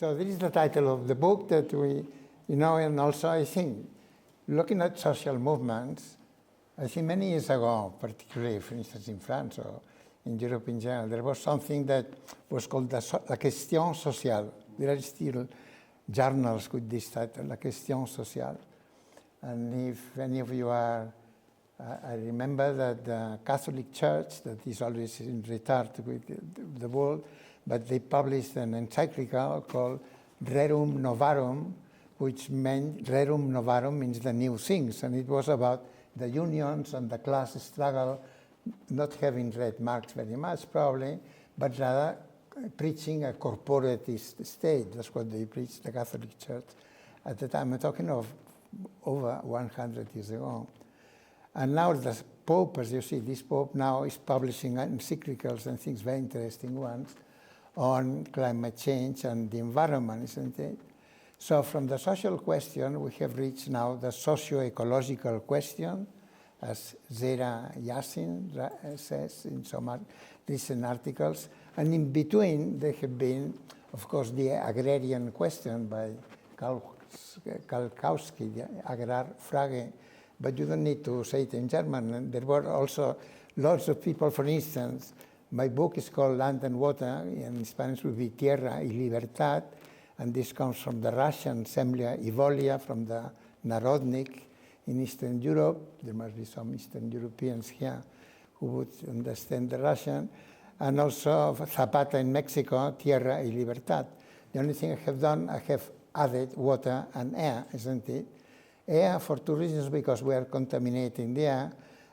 So this is the title of the book that we, and also I think, looking at social movements, I think many years ago, particularly, for instance, in France or in Europe in general, there was something that was called la question sociale. There are still journals with this title, la question sociale. And if any of you are, I remember that the Catholic Church, that is always in retard with the world, but they published an encyclical called Rerum Novarum, which meant, Rerum Novarum means the new things, and it was about the unions and the class struggle, not having read Marx very much probably, but rather preaching a corporatist state. That's what they preached, the Catholic Church at the time. I'm talking of over 100 years ago. And now the Pope, as you see, this Pope now is publishing encyclicals and things, very interesting ones, on climate change and the environment, isn't it? So from the social question, we have reached now the socio-ecological question, as Zera Yassin says in some recent articles. And in between, there have been, of course, the agrarian question by Kalkowski, the Agrarfrage, but you don't need to say it in German. And there were also lots of people, for instance, my book is called Land and Water, in Spanish would be Tierra y Libertad, and this comes from the Russian Semlia y Volia, from the Narodnik in Eastern Europe. There must be some Eastern Europeans here who would understand the Russian. And also Zapata in Mexico, Tierra y Libertad. The only thing I have done, I have added water and air, isn't it? Air for two reasons, because we are contaminating the air,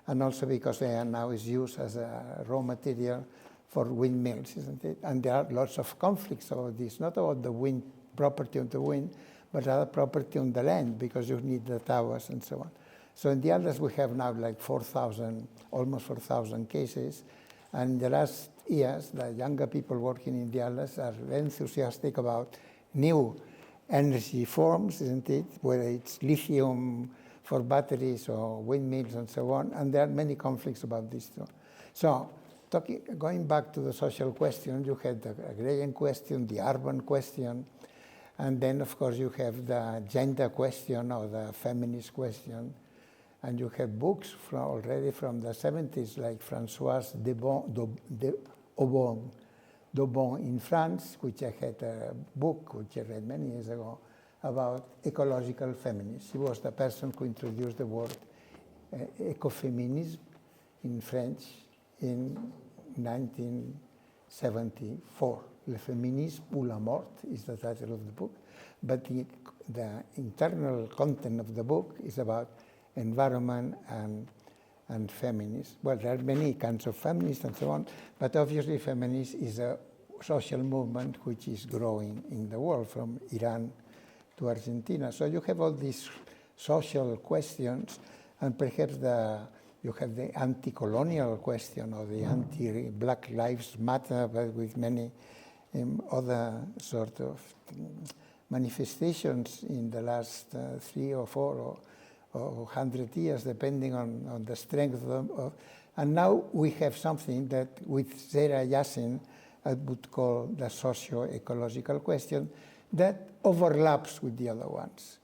and also because air now is used as a raw material for windmills, isn't it? And there are lots of conflicts about this, not about the wind, property of the wind, but other property on the land, because you need the towers and so on. So in the others, we have now like 4,000, almost 4,000 cases. And in the last years, the younger people working in the others are enthusiastic about new energy forms, isn't it? Whether it's lithium for batteries or windmills and so on. And there are many conflicts about this too. So going back to the social question, you had the agrarian question, the urban question, and then, of course, you have the gender question or the feminist question. And you have books already from the 70s, like Françoise Daubon in France, which I had a book, which I read many years ago, about ecological feminism. She was the person who introduced the word ecofeminisme in French in 1974. Le féminisme ou la mort is the title of the book, but the internal content of the book is about environment and feminism. Well, there are many kinds of feminists and so on, but obviously feminism is a social movement which is growing in the world, from Iran to Argentina. So you have all these social questions, and perhaps you have the anti-colonial question or the anti-Black Lives Matter, but with many other sort of manifestations in the last 3 or 4 or 100 years, depending on the strength of. And now we have something that with Zera Yassin I would call the socio-ecological question that overlaps with the other ones.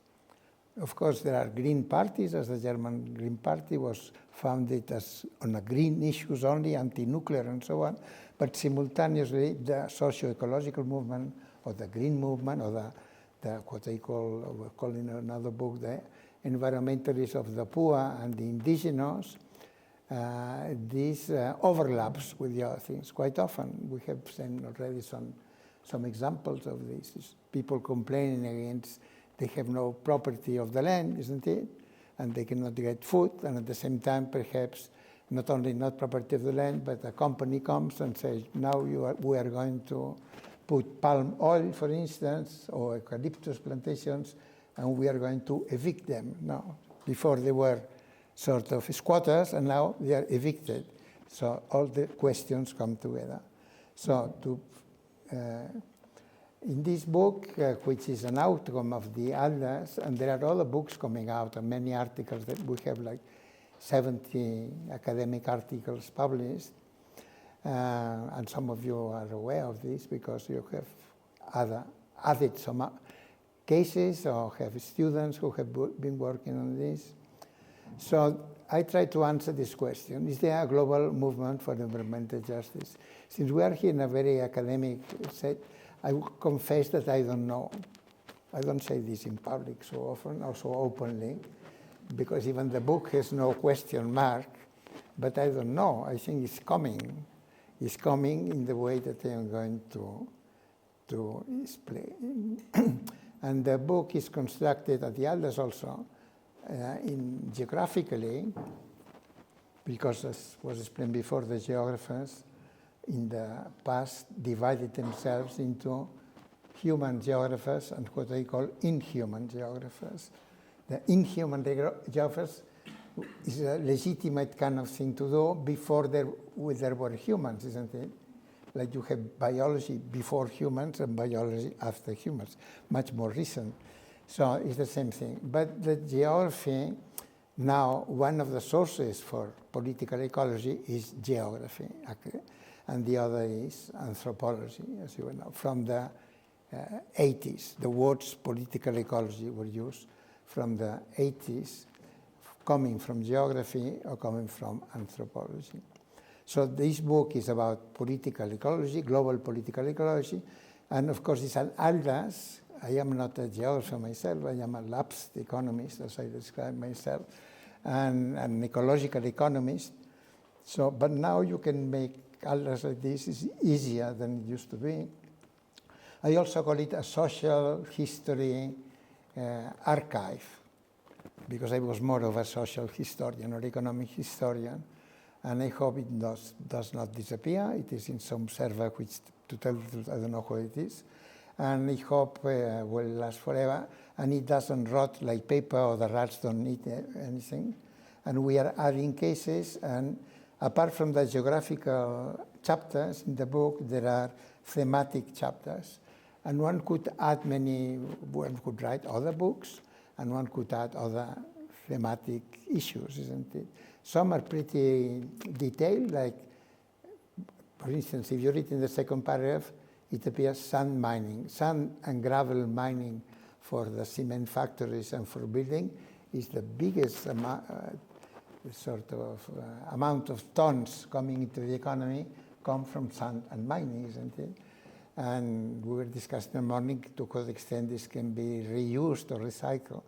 Of course, there are green parties, as the German Green Party was founded as on green issues only, anti-nuclear and so on, but simultaneously the socio-ecological movement or the green movement or the what I call, we're calling in another book, the environmentalists of the poor and the indigenous, this overlaps with the other things quite often. We have seen already some examples of this. It's people complaining against they have no property of the land, isn't it? And they cannot get food, and at the same time, perhaps, not only not property of the land, but a company comes and says, now we are going to put palm oil, for instance, or eucalyptus plantations, and we are going to evict them. No, before they were sort of squatters, and now they are evicted. So all the questions come together. So in this book, which is an outcome of the others, and there are other books coming out and many articles that we have like 70 academic articles published, and some of you are aware of this because you have other added some cases or have students who have been working on this. So I try to answer this question. Is there a global movement for environmental justice? Since we are here in a very academic set, I will confess that I don't know. I don't say this in public so often or so openly, because even the book has no question mark, but I don't know. I think it's coming. It's coming in the way that I am going to explain. And the book is constructed at the others also in geographically, because as was explained before, the geographers in the past divided themselves into human geographers and what they call inhuman geographers. The inhuman geographers is a legitimate kind of thing to do before there were humans, isn't it? Like you have biology before humans and biology after humans, much more recent. So it's the same thing. But the geography, now one of the sources for political ecology is geography, okay? And the other is anthropology, as you know. From the 80s, the words political ecology were used from the 80s, coming from geography or coming from anthropology. So this book is about political ecology, global political ecology, and of course it's an atlas. I am not a geographer myself, I am a lapsed economist, as I describe myself, and an ecological economist. So, but now you can make atlas like this, is easier than it used to be. I also call it a social history archive, because I was more of a social historian or economic historian, and I hope it does not disappear. It is in some server, which, to tell the truth, I don't know what it is, and I hope will last forever, and it doesn't rot like paper, or the rats don't eat anything. And we are adding cases, and apart from the geographical chapters in the book, there are thematic chapters. And one could write other books, and one could add other thematic issues, isn't it? Some are pretty detailed, like, for instance, if you read in the second paragraph, it appears sand mining. Sand and gravel mining for the cement factories and for building is the biggest amount of tons coming into the economy come from sand and mining, isn't it? And we were discussing in the morning to what extent this can be reused or recycled.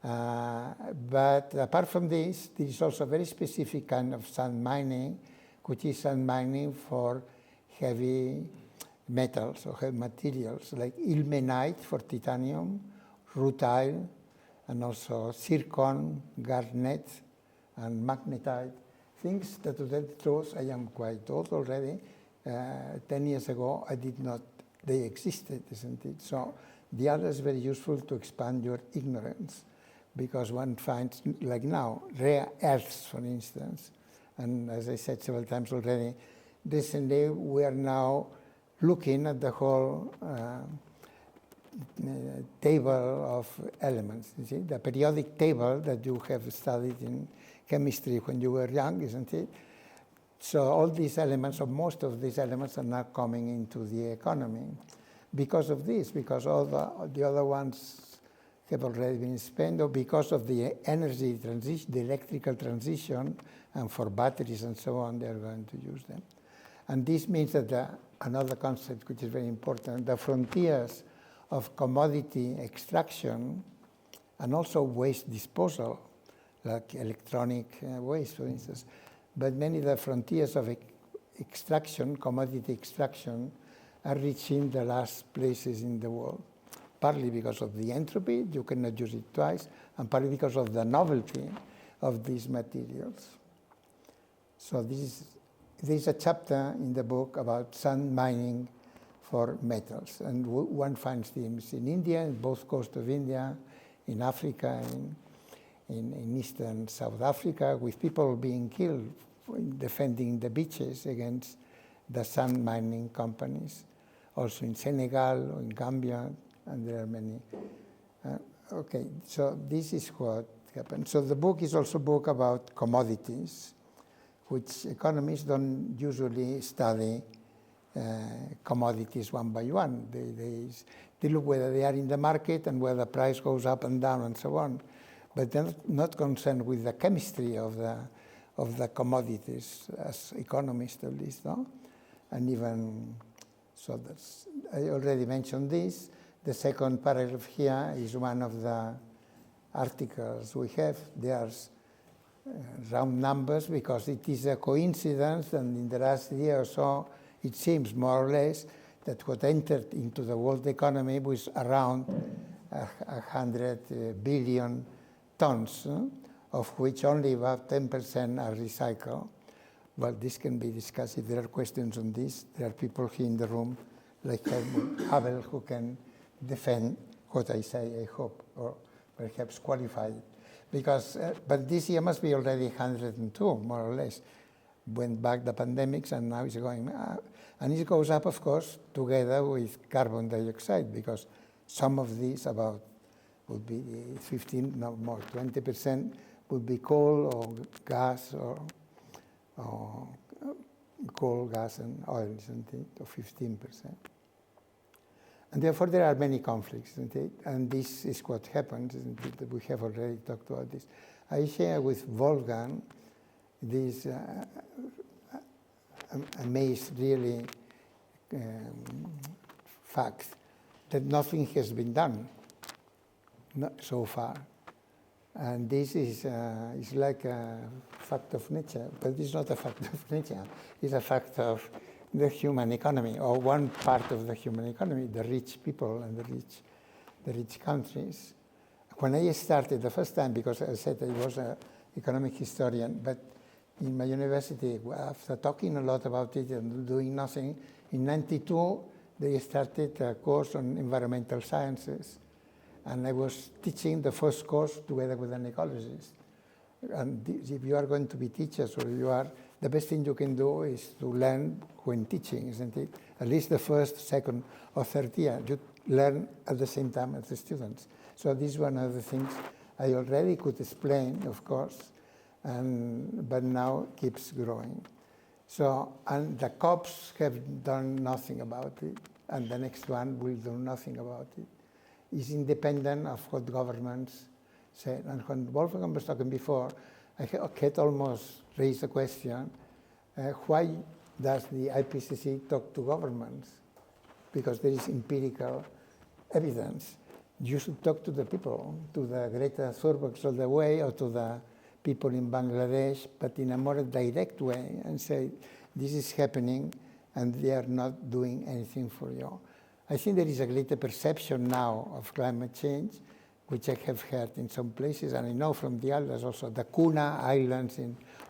But apart from this, there is also a very specific kind of sand mining, which is sand mining for heavy metals or heavy materials, like ilmenite for titanium, rutile, and also zircon, garnet, and magnetite. Things that, to tell the truth, I am quite old already. 10 years ago, they existed, isn't it? So the other is very useful to expand your ignorance, because one finds, like now, rare earths, for instance. And as I said several times already, recently we are now looking at the whole table of elements, you see? The periodic table that you have studied in chemistry when you were young, isn't it? So all these elements, or most of these elements, are now coming into the economy because of this, because all the other ones have already been spent, or because of the energy transition, the electrical transition, and for batteries and so on, they are going to use them. And this means that another concept which is very important, the frontiers of commodity extraction and also waste disposal, like electronic waste, for instance. But many of the frontiers of extraction, commodity extraction, are reaching the last places in the world, partly because of the entropy, you cannot use it twice, and partly because of the novelty of these materials. So this is a chapter in the book about sand mining for metals. And one finds themes in India, in both coasts of India, in Africa, in eastern South Africa, with people being killed defending the beaches against the sand mining companies. Also in Senegal or in Gambia, and there are many. Okay, so this is what happened. So the book is also a book about commodities, which economists don't usually study commodities one by one. They look whether they are in the market and whether the price goes up and down and so on. But they're not concerned with the chemistry of the commodities, as economists at least, no? And even, so I already mentioned this. The second paragraph here is one of the articles we have. There's round numbers because it is a coincidence, and in the last year or so, it seems more or less that what entered into the world economy was around 100 billion tons, of which only about 10% are recycled. Well, this can be discussed. If there are questions on this, there are people here in the room, like Havel, who can defend what I say, I hope, or perhaps qualify it. Because, but this year must be already 102, more or less. Went back the pandemics, and now it's going up. And it goes up, of course, together with carbon dioxide, because some of these would be 15, no more, 20% would be coal or gas or coal, gas, and oil, isn't it, or 15%. And therefore, there are many conflicts, isn't it? And this is what happens, isn't it? We have already talked about this. I share with Wolfgang this amazed, really, fact that nothing has been done so far. And this is like a fact of nature, but it's not a fact of nature. It's a fact of the human economy, or one part of the human economy, the rich people and the rich countries. When I started the first time, because I said I was an economic historian, but in my university, after talking a lot about it and doing nothing, in '92, they started a course on environmental sciences. And I was teaching the first course together with an ecologist. And if you are going to be teachers, or you are, the best thing you can do is to learn when teaching, isn't it? At least the first, second, or third year, you learn at the same time as the students. So this is one of the things I already could explain, of course, but now keeps growing. So, and the COPs have done nothing about it, and the next one will do nothing about it. It's independent of what governments say. And when Wolfgang was talking before, I had almost raised the question, why does the IPCC talk to governments? Because there is empirical evidence. You should talk to the people, to the Greta Thunbergs of the way, or to the people in Bangladesh, but in a more direct way, and say, this is happening, and they are not doing anything for you. I think there is a greater perception now of climate change, which I have heard in some places, and I know from the others also. The Cuna Islands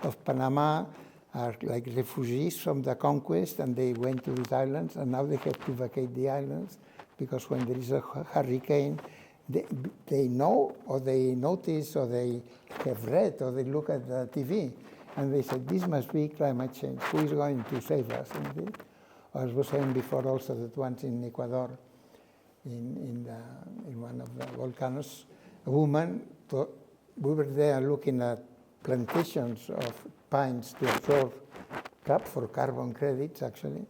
of Panama are like refugees from the conquest, and they went to these islands, and now they have to vacate the islands, because when there is a hurricane, they know, or they notice, or they have read, or they look at the TV, and they say, this must be climate change. Who is going to save us? As I was saying before also, that once in Ecuador, in one of the volcanoes, a woman, we were there looking at plantations of pines to absorb for carbon credits, actually.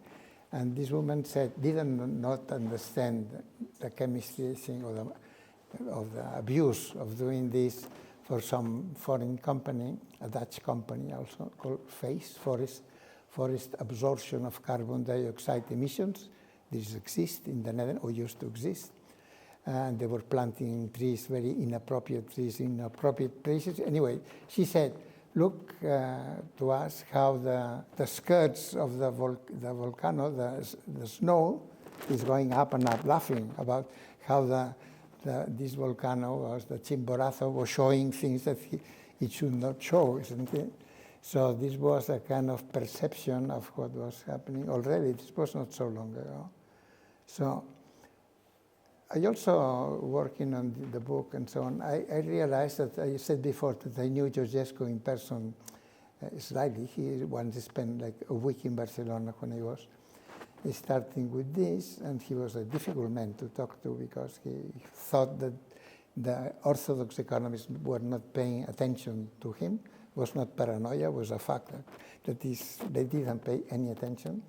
And this woman didn't not understand the chemistry thing, or the abuse of doing this for some foreign company, a Dutch company also, called FACE, Forest Absorption of Carbon Dioxide Emissions. This exists in the Netherlands, or used to exist. And they were planting trees, very inappropriate trees in appropriate places. Anyway, she said, look to us how the skirts of the volcano, the snow, is going up and up, laughing about how this volcano, the Chimborazo, was showing things that it should not show, isn't it? So this was a kind of perception of what was happening already. This was not so long ago. So I also, working on the book and so on, I realized that I said before that I knew Georgescu in person slightly. He once spent like a week in Barcelona when I was starting with this, and he was a difficult man to talk to because he thought that the orthodox economists were not paying attention to him. It was not paranoia, it was a fact that they didn't pay any attention.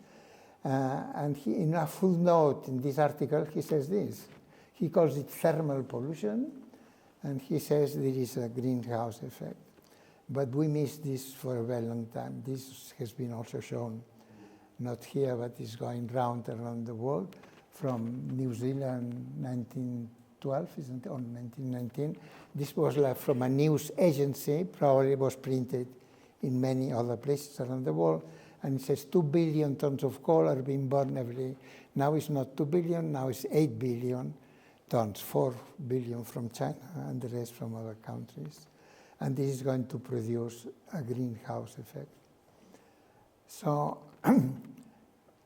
And in a footnote in this article, he says this. He calls it thermal pollution, and he says there is a greenhouse effect. But we missed this for a very long time. This has been also shown, not here, but is going round around the world, from New Zealand, 1912, isn't it, or 1919. This was like from a news agency, probably was printed in many other places around the world, and it says 2 billion tons of coal are being burned every. Now it's not 2 billion, now it's 8 billion tons, 4 billion from China and the rest from other countries. And this is going to produce a greenhouse effect. So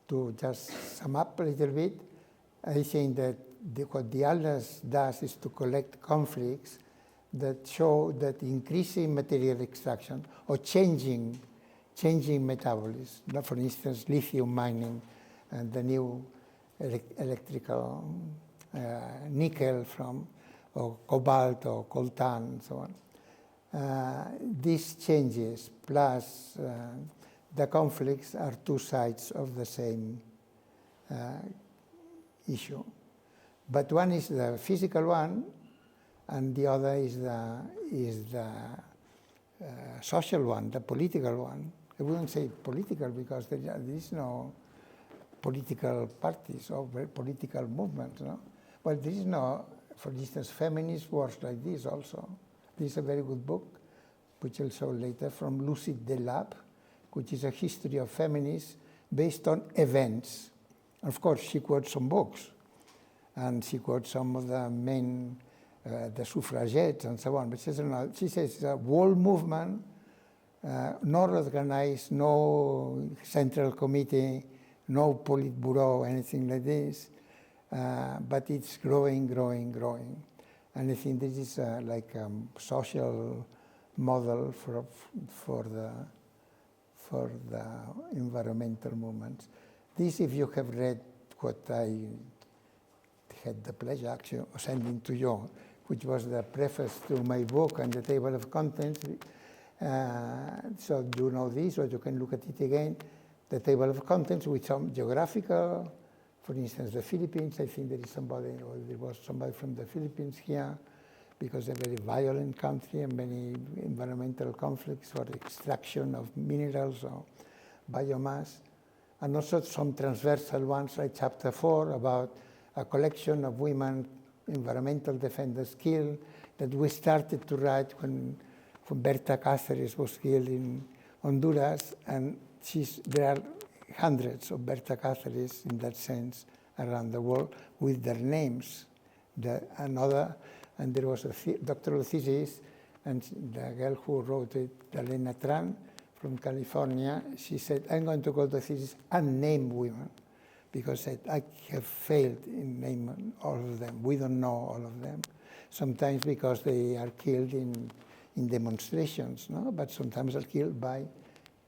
to just sum up a little bit, I think that what the atlas does is to collect conflicts that show that increasing material extraction or changing metabolism, for instance, lithium mining and the new electrical nickel from, or cobalt or coltan and so on. These changes plus the conflicts are two sides of the same issue. But one is the physical one, and the other is the social one, the political one. I wouldn't say political because there is no political parties or political movements. No? Well, there is no, for instance, feminist works like this also. This is a very good book, which I'll show later, from Lucy Delap, which is a history of feminism based on events. Of course, she quotes some books, and she quotes some of the main, the suffragettes and so on. But she says it's a world movement, not organized, no central committee, no Politburo, anything like this, but it's growing, growing, growing. And I think this is like a social model for the environmental movements. This, if you have read what I had the pleasure actually of sending to you, which was the preface to my book and the table of contents. So you know this, or you can look at it again. The table of contents with some geographical, for instance, the Philippines. I think there is somebody, or there was somebody from the Philippines here, because they're a very violent country and many environmental conflicts for extraction of minerals or biomass. And also some transversal ones, like chapter 4, about a collection of women environmental defenders killed, that we started to write when Berta Cáceres was killed in Honduras, and there are hundreds of Berta Cáceres in that sense around the world with their names. And there was a doctoral thesis, and the girl who wrote it, Elena Tran from California, she said, I'm going to call the thesis Unnamed Women, because I have failed in naming all of them. We don't know all of them. Sometimes because they are killed in demonstrations, no? But sometimes are killed by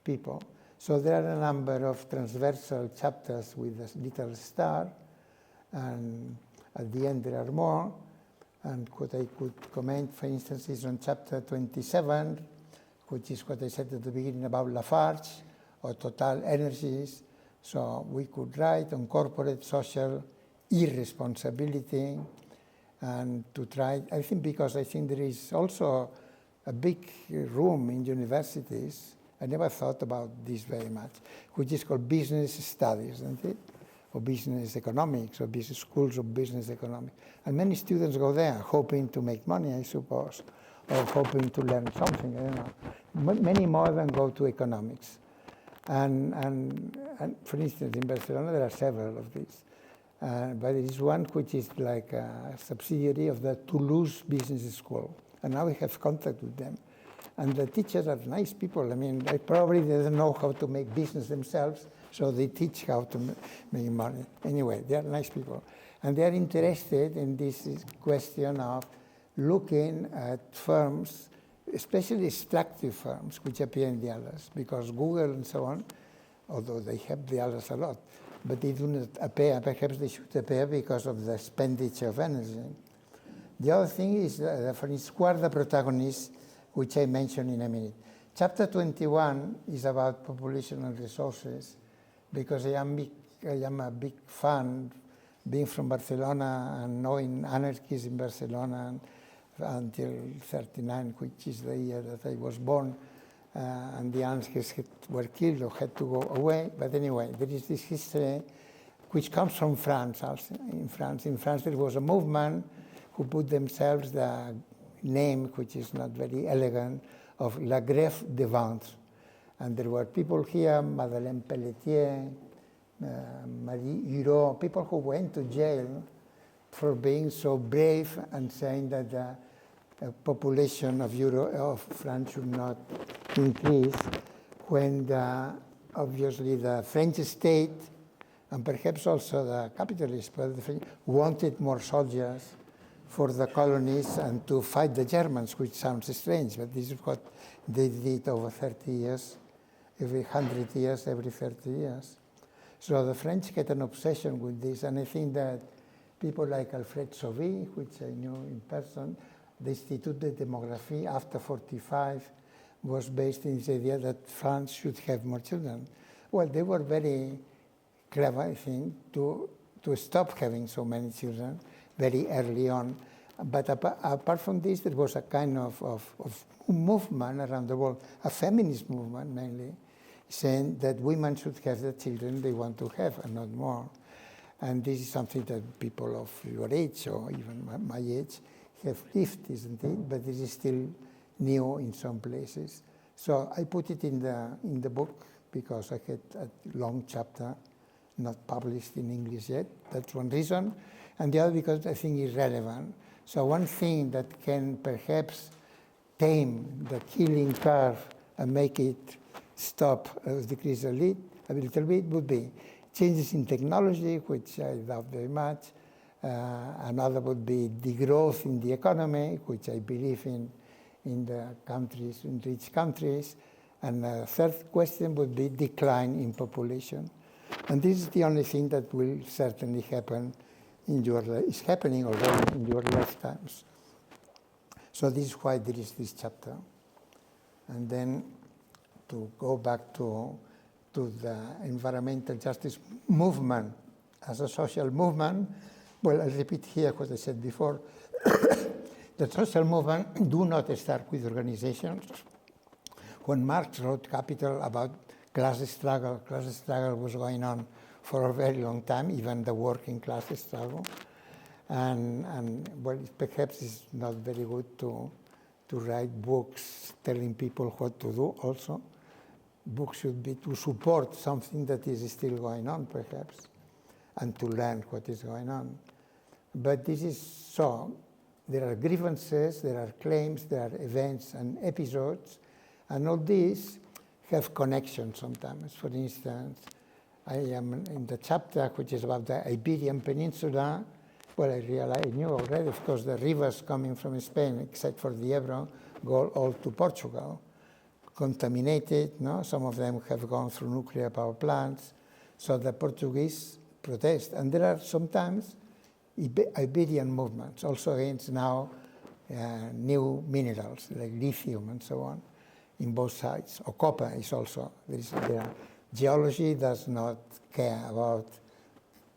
people. So there are a number of transversal chapters with a little star, and at the end there are more. And what I could comment, for instance, is on chapter 27, which is what I said at the beginning about Lafarge or Total Energies. So we could write on corporate social irresponsibility, and to try, I think, because I think there is also a big room in universities, I never thought about this very much, which is called business studies, isn't it? Or business economics, or business schools of business economics. And many students go there hoping to make money, I suppose, or hoping to learn something, I don't know. Many more than go to economics. And for instance, in Barcelona, there are several of these. But there is one which is like a subsidiary of the Toulouse Business School. And now we have contact with them. And the teachers are nice people. I mean, they probably don't know how to make business themselves, so they teach how to make money. Anyway, they are nice people. And they are interested in this question of looking at firms, especially extractive firms, which appear in the others, because Google and so on, although they have the others a lot, but they do not appear. Perhaps they should appear because of the expenditure of energy. The other thing is, for instance, who are the protagonists, which I mentioned in a minute. Chapter 21 is about population and resources, because I am am a big fan, being from Barcelona and knowing anarchists in Barcelona until '39, which is the year that I was born, and the anarchists were killed or had to go away. But anyway, there is this history which comes from France also. In France there was a movement who put themselves the name, which is not very elegant, of La Grève des Ventres. And there were people here, Madeleine Pelletier, Marie Hureau, people who went to jail for being so brave and saying that the population of France should not increase, when obviously the French state, and perhaps also the capitalists, but the French wanted more soldiers for the colonies and to fight the Germans, which sounds strange, but this is what they did over 30 years, every 100 years, every 30 years. So the French get an obsession with this, and I think that people like Alfred Sauvy, which I knew in person, the Institut de Démographie after 45 was based in this idea that France should have more children. Well, they were very clever, I think, to stop having so many children very early on. But apart from this, there was a kind of movement around the world, a feminist movement mainly, saying that women should have the children they want to have and not more. And this is something that people of your age, or even my age, have lived, isn't it? But this is still new in some places. So I put it in the book because I had a long chapter not published in English yet. That's one reason. And the other because I think it's relevant. So one thing that can perhaps tame the killing curve and make it stop, decrease a little bit, would be changes in technology, which I love very much. Another would be degrowth in the economy, which I believe in the countries, in rich countries. And the third question would be decline in population. And this is the only thing that will certainly happen is happening already in your lifetimes. So this is why there is this chapter. And then to go back to the environmental justice movement as a social movement, well, I'll repeat here what I said before. The social movement do not start with organizations. When Marx wrote Capital about class struggle was going on for a very long time, even the working class struggle. And well, perhaps it's not very good to write books telling people what to do also. Books should be to support something that is still going on, perhaps, and to learn what is going on. But this is so. There are grievances, there are claims, there are events and episodes, and all these have connections sometimes. For instance, I am in the chapter which is about the Iberian Peninsula. Well, I knew already, of course, the rivers coming from Spain, except for the Ebro, go all to Portugal. Contaminated, no? Some of them have gone through nuclear power plants. So the Portuguese protest. And there are sometimes Iberian movements, also against now new minerals like lithium and so on, in both sides. Or copper is also, geology does not care about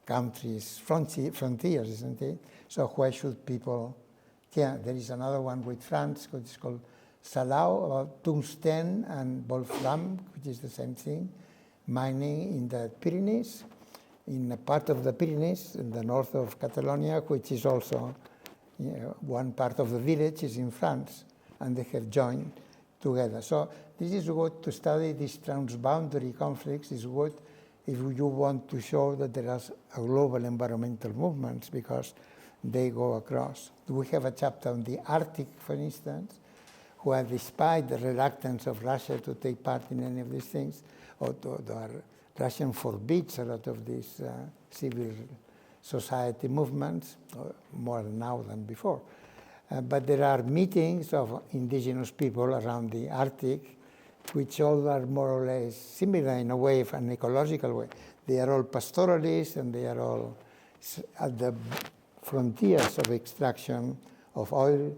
countries' frontiers, isn't it? So why should people care? There is another one with France, which is called Salau, about tungsten and wolfram, which is the same thing, mining in the Pyrenees, in a part of the Pyrenees, in the north of Catalonia, which is also, one part of the village is in France, and they have joined together. So this is good to study these transboundary conflicts, is good if you want to show that there are global environmental movements, because they go across. We have a chapter on the Arctic, for instance, where despite the reluctance of Russia to take part in any of these things, or Russia forbids a lot of these civil society movements, more now than before. But there are meetings of indigenous people around the Arctic, which all are more or less similar in a way, of an ecological way. They are all pastoralists, and they are all at the frontiers of extraction of oil,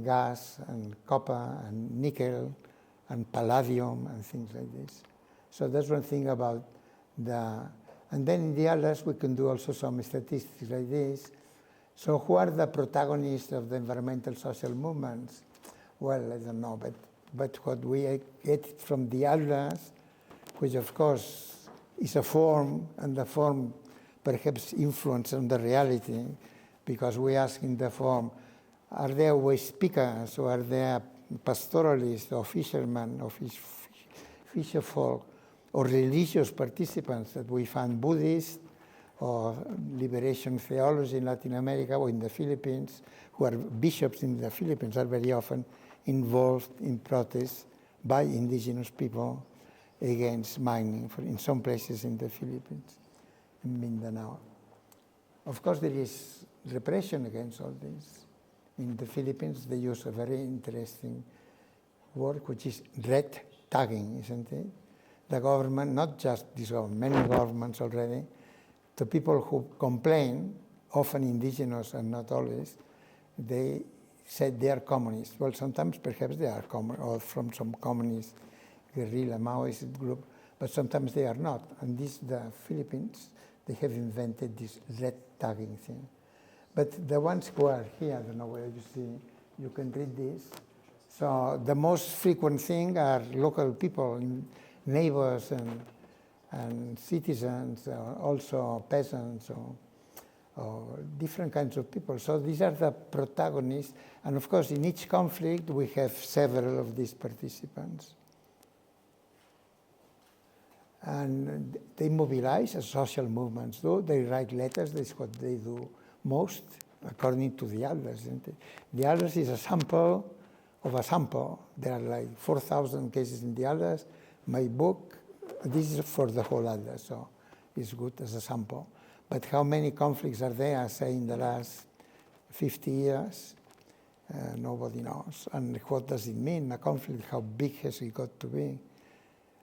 gas, and copper, and nickel, and palladium, and things like this. So that's one thing about the And then in the others, we can do also some statistics like this. So who are the protagonists of the environmental social movements? Well, I don't know, but what we get from the others, which of course is a form, and the form perhaps influence on the reality, because we ask in the form, are there waste speakers, or are there pastoralists, or fishermen, or fisher folk, or religious participants that we find Buddhist, or liberation theology in Latin America, or in the Philippines, who are bishops in the Philippines, are very often involved in protests by indigenous people against mining in some places in the Philippines, in Mindanao. Of course, there is repression against all this. In the Philippines, they use a very interesting word, which is red tagging, isn't it? The government, not just this government, many governments already, the people who complain, often indigenous and not always, they said they are communists. Well, sometimes perhaps they are or from some communist guerrilla Maoist group, but sometimes they are not. And the Philippines, they have invented this red tagging thing. But the ones who are here, I don't know whether you see, you can read this. So the most frequent thing are local people, neighbors and citizens, also peasants, or different kinds of people. So these are the protagonists. And of course, in each conflict, we have several of these participants. And they mobilize, as social movements do. They write letters. That's what they do most, according to the elders. The elders is a sample of a sample. There are like 4,000 cases in the elders. My book, this is for the whole elders, so it's good as a sample. But how many conflicts are there, say, in the last 50 years? Nobody knows. And what does it mean, a conflict? How big has it got to be?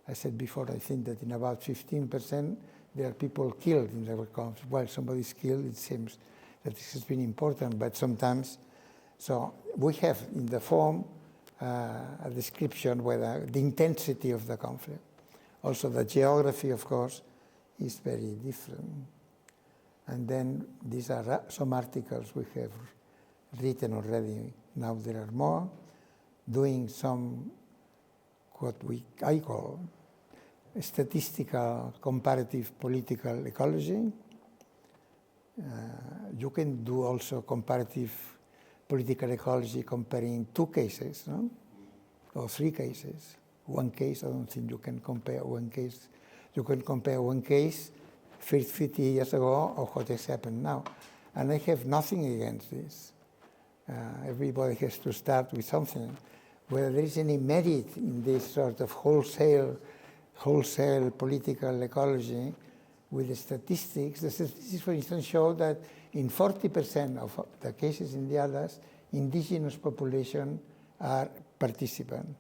I said before, I think that in about 15%, there are people killed in the conflict. While somebody's killed, it seems that this has been important, but sometimes, so we have in the form a description whether the intensity of the conflict. Also the geography, of course, is very different. And then these are some articles we have written already. Now there are more, doing some, what I call statistical comparative political ecology. You can do also comparative political ecology comparing two cases, no? Or three cases. One case, I don't think you can compare one case. You can compare one case 50 years ago or what has happened now. And I have nothing against this. Everybody has to start with something. Whether there is any merit in this sort of wholesale political ecology with the statistics, the statistics, for instance, show that in 40% of the cases in the others, indigenous population are participants.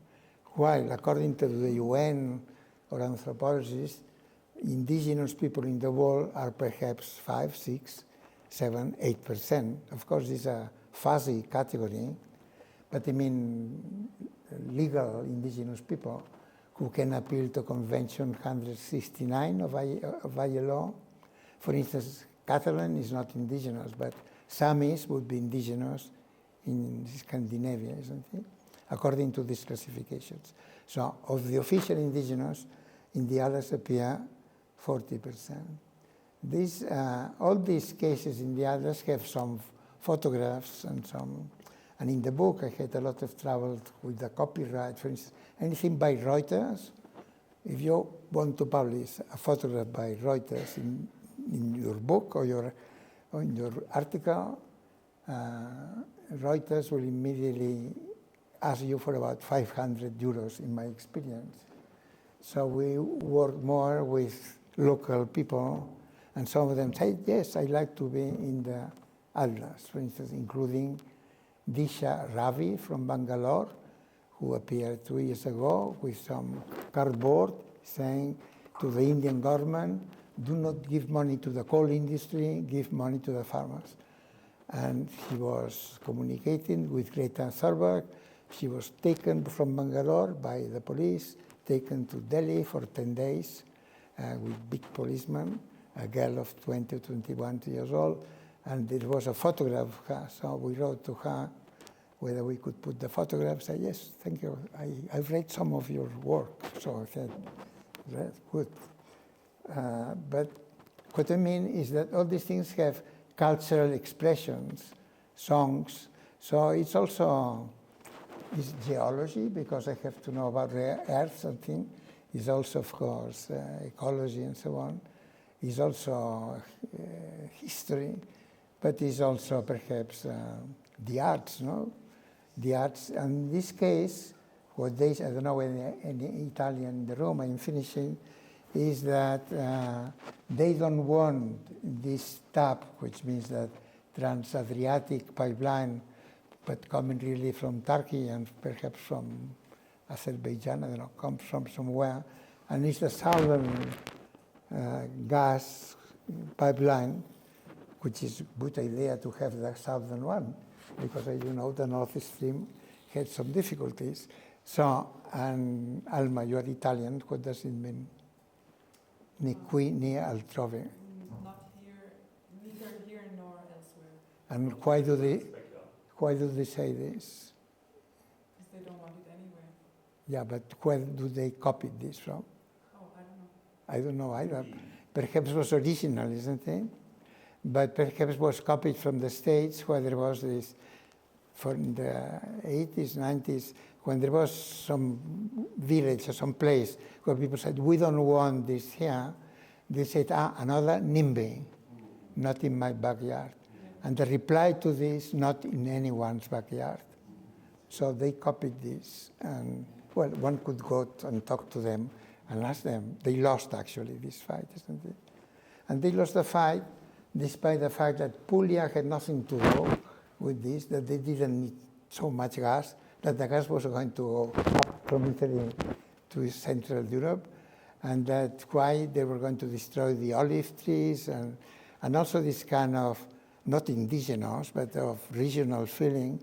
While, according to the UN or anthropologists, indigenous people in the world are perhaps 5, 6, 7, 8%. Of course, these are fuzzy category, but I mean legal indigenous people who can appeal to Convention 169 of ILO. For instance, Catalan is not indigenous, but Samis would be indigenous in Scandinavia, isn't it? According to these classifications. So of the official indigenous, in the others appear 40%. All these cases in the others have some photographs and in the book I had a lot of trouble with the copyright. For instance, anything by Reuters, if you want to publish a photograph by Reuters in your book or in your article, Reuters will immediately ask you for about 500 euros in my experience. So we work more with local people, and some of them say, yes, I'd like to be in the atlas, for instance, including Disha Ravi from Bangalore, who appeared 2 years ago with some cardboard saying to the Indian government, do not give money to the coal industry, give money to the farmers. And he was communicating with Greta Thunberg. She was taken from Bangalore by the police, taken to Delhi for 10 days with big policemen, a girl of 20 or 21 years old, and there was a photograph of her. So we wrote to her whether we could put the photograph. Say, yes, thank you. I've read some of your work. So I said, that's good. But what I mean is that all these things have cultural expressions, songs. So it's also is geology, because I have to know about the earth, something. It's also, of course, ecology and so on. It's also history, but it's also perhaps the arts, no? The arts, and in this case, what they, I don't know whether any Italian in the room, I'm finishing, is that they don't want this TAP, which means that Trans-Adriatic pipeline, but coming really from Turkey and perhaps from Azerbaijan, I don't know, comes from somewhere, and it's the southern gas pipeline, which is a good idea to have the southern one, because as you know, the North Stream had some difficulties. So, and Alma, you are Italian, what does it mean? Ni qui, ni altrove. Not here, neither here nor elsewhere. And why do they say this? Because they don't want it anywhere. Yeah, but where do they copy this from? Oh, I don't know. I don't know either. Perhaps it was original, isn't it? But perhaps it was copied from the States, where there was this, from the 80s, 90s, when there was some village or some place where people said, we don't want this here. They said, another NIMBY, not in my backyard. And the reply to this, not in anyone's backyard. So they copied this. And, well, one could go and talk to them and ask them. They lost, actually, this fight, isn't it? And they lost the fight despite the fact that Puglia had nothing to do with this, that they didn't need so much gas, that the gas was going to go up from Italy to Central Europe, and that's why they were going to destroy the olive trees, and also this kind of, not indigenous, but of regional feeling,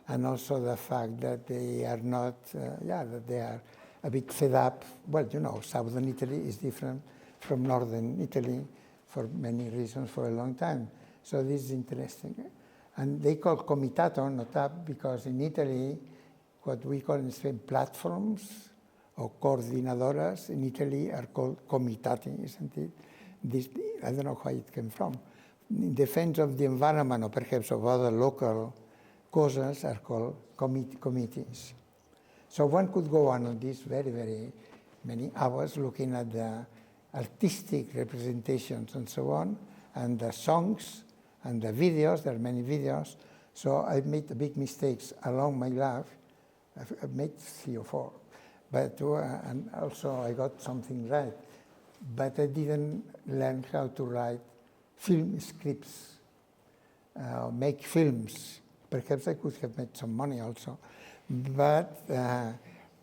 and also the fact that they are not, that they are a bit fed up. Well, you know, southern Italy is different from northern Italy for many reasons for a long time. So this is interesting. And they call comitato, not up, because in Italy, what we call in Spain platforms or coordinadoras in Italy are called comitati, isn't it? This, I don't know why it came from. In defense of the environment, or perhaps of other local causes, are called committees. So one could go on this very, very many hours looking at the artistic representations and so on, and the songs and the videos. There are many videos. So I've made big mistakes along my life. I've made 3 or 4. But, and also I got something right. But I didn't learn how to write film scripts, make films. Perhaps I could have made some money also. But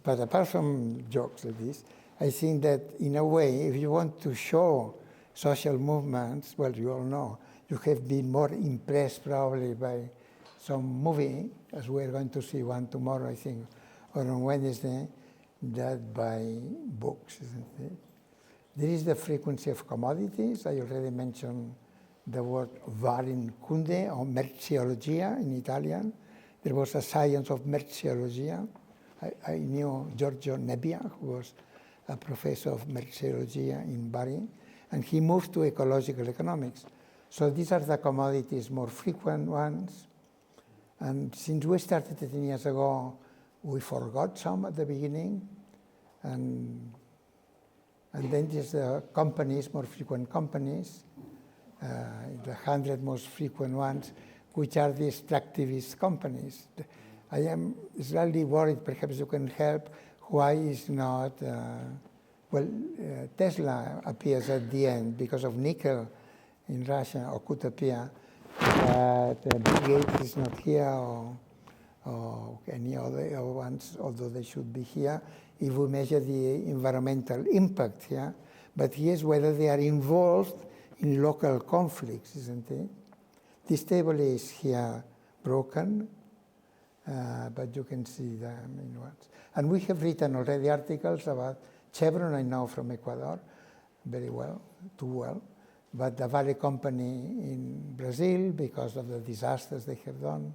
apart from jokes like this, I think that in a way, if you want to show social movements, well, you all know, you have been more impressed probably by some movie, as we're going to see one tomorrow, I think, or on Wednesday, than by books, isn't it? There is the frequency of commodities. I already mentioned the word varinkunde or merceologia in Italian. There was a science of merceologia. I knew Giorgio Nebbia, who was a professor of merceologia in Bari, and he moved to ecological economics. So these are the commodities, more frequent ones. And since we started 10 years ago, we forgot some at the beginning. And then there's the companies, more frequent companies, the 100 most frequent ones, which are the extractivist companies. I am slightly worried, perhaps you can help, why is not, Tesla appears at the end because of nickel in Russia, or could appear, but Bill Gates is not here, or any other ones, although they should be here, if we measure the environmental impact here. But here's whether they are involved in local conflicts, isn't it? This table is here broken, but you can see the main ones. And we have written already articles about Chevron, I know from Ecuador, very well, too well. but the Vale company in Brazil, because of the disasters they have done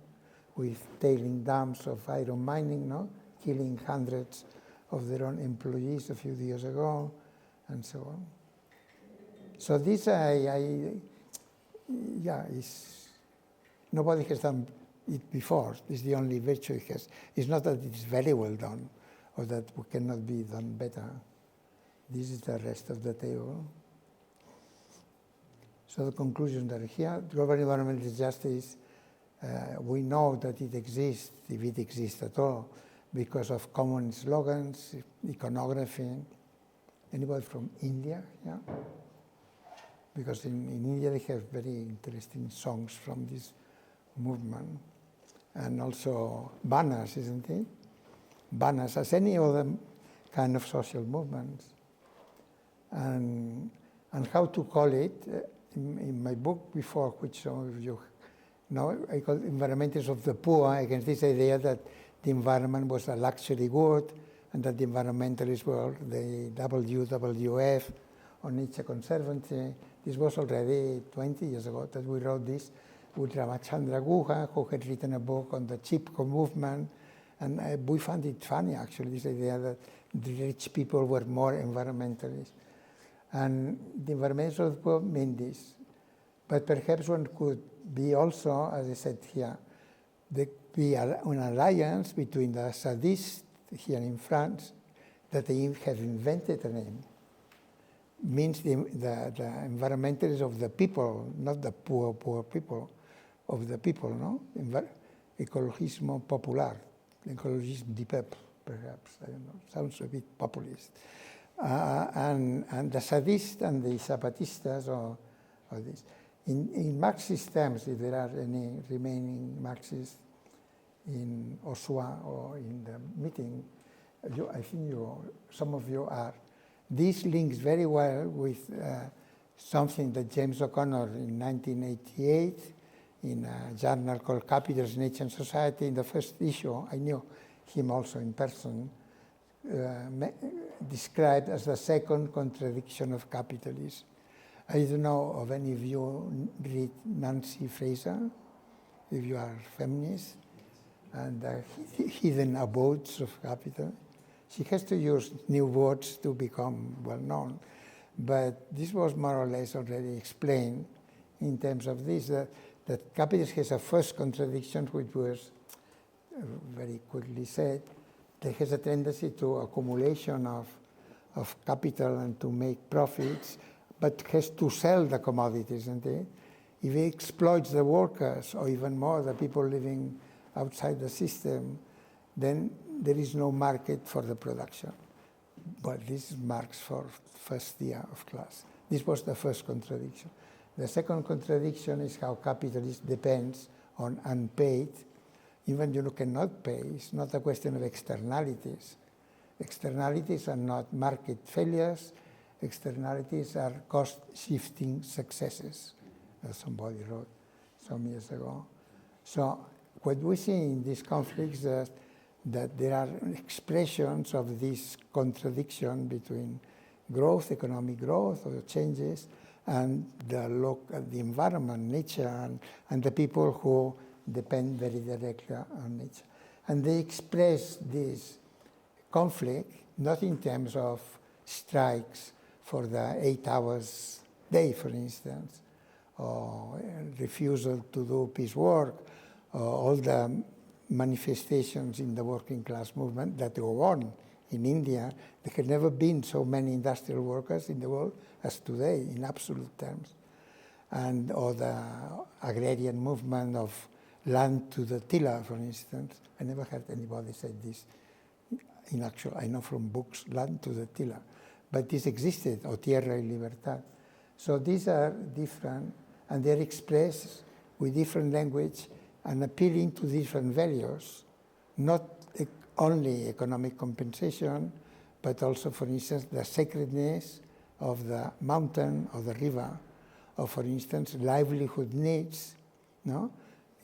with tailing dams of iron mining, no? Killing hundreds of their own employees a few years ago, and so on. So this, nobody has done it before. It's the only virtue it has. It's not that it's very well done, or that it cannot be done better. This is the rest of the table. So the conclusions are here. Global environmental justice, we know that it exists, if it exists at all, because of common slogans, iconography. Anybody from India? Yeah? Because in India they have very interesting songs from this movement. And also banners, isn't it? Banners, as any other kind of social movements. And how to call it, in my book before, which some of you know, I call it Environmentalists of the Poor, against this idea that the environment was a luxury good, and that the environmentalists were the WWF, or Nietzsche Conservancy. This was already 20 years ago that we wrote this with Ramachandra Guha, who had written a book on the Chipko movement. And we found it funny, actually, this idea that the rich people were more environmentalists. And the environmentalists of the poor mean this. But perhaps one could be also, as I said here, there could be an alliance between the sadists here in France, that they have invented a name. Means the environmentalists of the people, not the poor people, of the people, no? Ecologismo popular, ecologisme du peuple, perhaps, I don't know, sounds a bit populist. And the sadists and the zapatistas or this. In Marxist terms, if there are any remaining Marxists in Osua or in the meeting, I think some of you are. This links very well with something that James O'Connor in 1988 in a journal called Capitalism, Nature and Society, in the first issue, I knew him also in person, described as the second contradiction of capitalism. I don't know of any of you read Nancy Fraser, if you are feminist, and the hidden abodes of capital. She has to use new words to become well known. But this was more or less already explained in terms of this, that capitalism has a first contradiction, which was very quickly said. There has a tendency to accumulation of capital and to make profits, but has to sell the commodities, isn't it? If it exploits the workers, or even more, the people living outside the system, then there is no market for the production. But this is Marx for first year of class. This was the first contradiction. The second contradiction is how capitalism depends on unpaid. Even you cannot pay. It's not a question of externalities. Externalities are not market failures. Externalities are cost-shifting successes, as somebody wrote some years ago. So what we see in these conflicts is that there are expressions of this contradiction between growth, economic growth, or changes, and the environment, nature, and the people who depend very directly on nature. And they express this conflict not in terms of strikes for the 8 hours day, for instance, or refusal to do peace work, or all the manifestations in the working class movement that go on in India. There have never been so many industrial workers in the world as today, in absolute terms. Or the agrarian movement of land to the tiller, for instance. I never heard anybody say this in actual, I know from books, land to the tiller. But this existed, or tierra y libertad. So these are different, and they're expressed with different language and appealing to different values, not only economic compensation, but also, for instance, the sacredness of the mountain or the river, or, for instance, livelihood needs. No?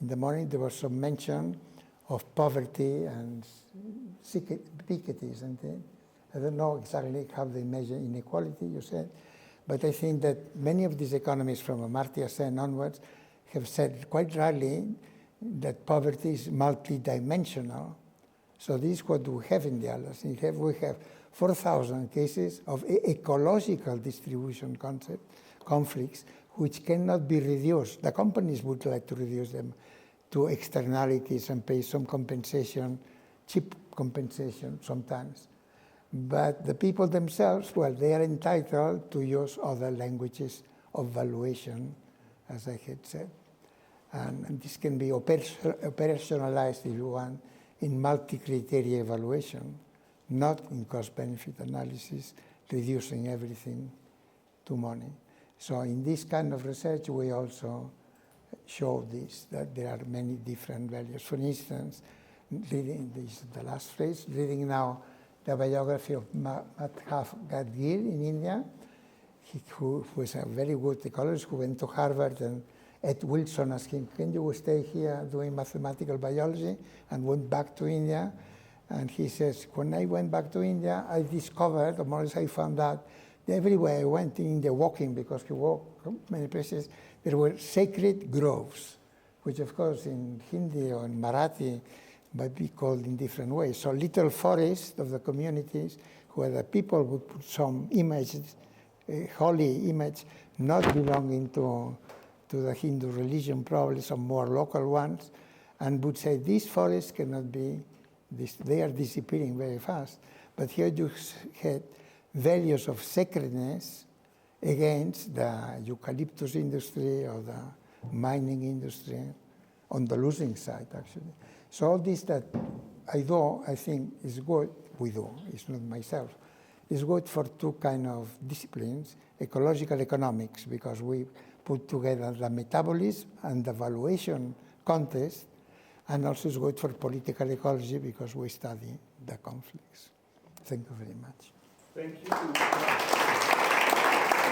In the morning, there was some mention of poverty and Piketty, isn't it? I don't know exactly how they measure inequality, you said, But I think that many of these economists from Amartya Sen onwards have said quite rightly that poverty is multidimensional. So this is what we have in the atlas. We have 4,000 cases of ecological distribution conflicts which cannot be reduced. The companies would like to reduce them to externalities and pay some compensation, cheap compensation sometimes. But the people themselves, well, they are entitled to use other languages of valuation, as I had said. And this can be operationalized, if you want, in multi-criteria evaluation, not in cost-benefit analysis, reducing everything to money. So in this kind of research, we also show this, that there are many different values. For instance, reading this, the last phrase, reading now the biography of Madhav Gadgir in India, who was a very good ecologist who went to Harvard, and Ed Wilson asked him, can you stay here doing mathematical biology, and went back to India. And he says, when I went back to India, I discovered, or more or less I found out, that everywhere I went in India walking, because he walked many places, there were sacred groves, which of course in Hindi or in Marathi might be called in different ways. So little forests of the communities where the people would put some images, a holy image, not belonging to the Hindu religion, probably some more local ones, and would say these forests cannot be, they are disappearing very fast. But here you had values of sacredness against the eucalyptus industry or the mining industry on the losing side, actually. So all this that I do, I think is good, we do, it's not myself, is good for two kind of disciplines, ecological economics, because we put together the metabolism and the valuation contest, and also it's good for political ecology because we study the conflicts. Thank you very much. Thank you.